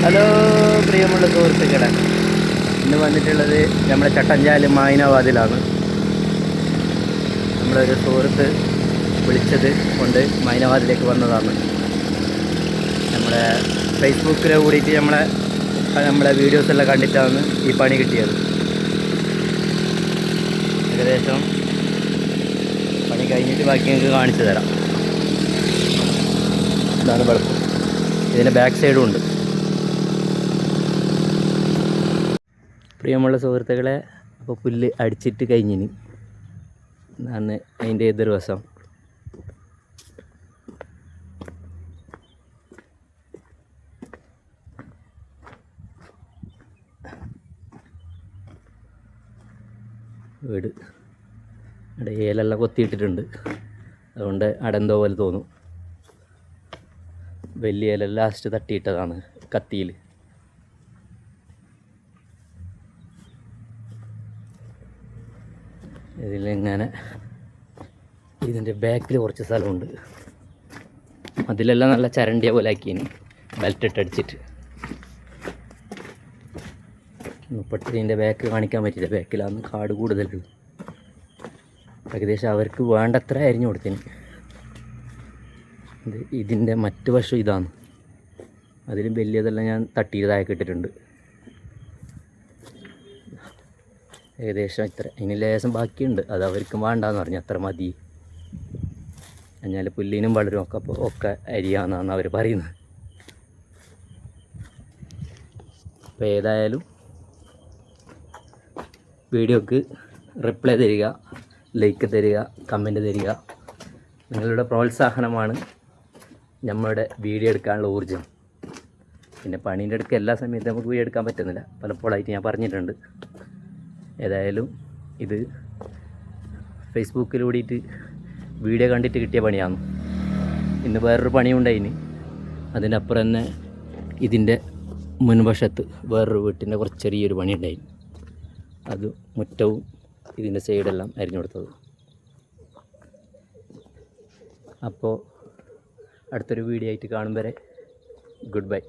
Hello പ്രിയമുള്ള സുഹൃത്തുക്കളെ, ഇന്ന് വന്നിട്ടുള്ളത് നമ്മുടെ ചട്ടഞ്ചാല് മായിനാബാദിലാണ്. നമ്മളൊരു സുഹൃത്ത് വിളിച്ചത് കൊണ്ട് മായിനാബാദിലേക്ക് വന്നതാണ്. നമ്മുടെ ഫേസ്ബുക്കിൽ കൂടിയിട്ട് നമ്മളെ വീഡിയോസെല്ലാം കണ്ടിട്ടാണ് ഈ പണി കിട്ടിയത്. ഏകദേശം പണി കഴിഞ്ഞിട്ട് ബാക്കി ഞങ്ങൾക്ക് കാണിച്ചു തരാം. ഇതാണ് വെളുപ്പം. ഇതിൻ്റെ ബാക്ക് സൈഡും ഉണ്ട്. പ്രിയമുള്ള സുഹൃത്തുക്കളെ, അപ്പോൾ പുല്ല് അടിച്ചിട്ട് കഴിഞ്ഞിന് എന്നാണ് അതിൻ്റെ എതിർ വശം. വീട് അവിടെ ഏലെല്ലാം കൊത്തിയിട്ടിട്ടുണ്ട്. അതുകൊണ്ട് അടന്തോ പോലെ തോന്നും. വലിയ ഏല ലാസ്റ്റ് തട്ടിയിട്ടതാണ് കത്തിയിൽ. ഇതിലിങ്ങനെ ഇതിൻ്റെ ബാക്കിൽ കുറച്ച് സ്ഥലമുണ്ട്. അതിലെല്ലാം നല്ല ചരണ്ടിയ പോലെ ആക്കിയിന് ബെൽറ്റ് ഇട്ടടിച്ചിട്ട്. ഇപ്പോഴത്തെ ഇതിൻ്റെ ബാക്ക് കാണിക്കാൻ പറ്റില്ല, ബാക്കിലാണ് കാട് കൂടുതലുള്ളത്. ഏകദേശം അവർക്ക് വേണ്ടത്ര അരിഞ്ഞു കൊടുത്തിന്. ഇതിൻ്റെ മറ്റു വശം ഇതാണ്. അതിലും വലിയതെല്ലാം ഞാൻ തട്ടിയതായൊക്കെ ഇട്ടിട്ടുണ്ട്. ഏകദേശം ഇത്ര. ഇനി ലേശം ബാക്കിയുണ്ട്, അത് അവർക്ക് വേണ്ടാന്ന് പറഞ്ഞു. അത്ര മതി, എന്നാൽ പുല്ലിനും വളരും ഒക്കെ അരിയാന്നാണ് അവർ പറയുന്നത്. അപ്പോൾ ഏതായാലും വീഡിയോക്ക് റിപ്ലൈ തരിക, ലൈക്ക് തരിക, കമൻറ്റ് തരിക. നിങ്ങളുടെ പ്രോത്സാഹനമാണ് നമ്മളുടെ വീഡിയോ എടുക്കാനുള്ള ഊർജ്ജം. പിന്നെ പണീൻ്റെ അടുക്ക് എല്ലാ സമയത്തും നമുക്ക് വീഡിയോ എടുക്കാൻ പറ്റുന്നില്ല, പലപ്പോഴായിട്ട് ഞാൻ പറഞ്ഞിട്ടുണ്ട്. ഏതായാലും ഇത് ഫേസ്ബുക്കിലൂടിയിട്ട് വീഡിയോ കണ്ടിട്ട് കിട്ടിയ പണിയാണ്. ഇന്ന് വേറൊരു പണിയുണ്ടായിന്. അതിനപ്പുറം തന്നെ ഇതിൻ്റെ മുൻവശത്ത് വേറൊരു വീട്ടിൻ്റെ കുറച്ച് ചെറിയൊരു പണി ഉണ്ടായി. അത് മുറ്റവും ഇതിൻ്റെ സൈഡെല്ലാം അരിഞ്ഞു കൊടുത്തത്. അപ്പോൾ അടുത്തൊരു വീഡിയോ ആയിട്ട് കാണും വരെ ഗുഡ് ബൈ.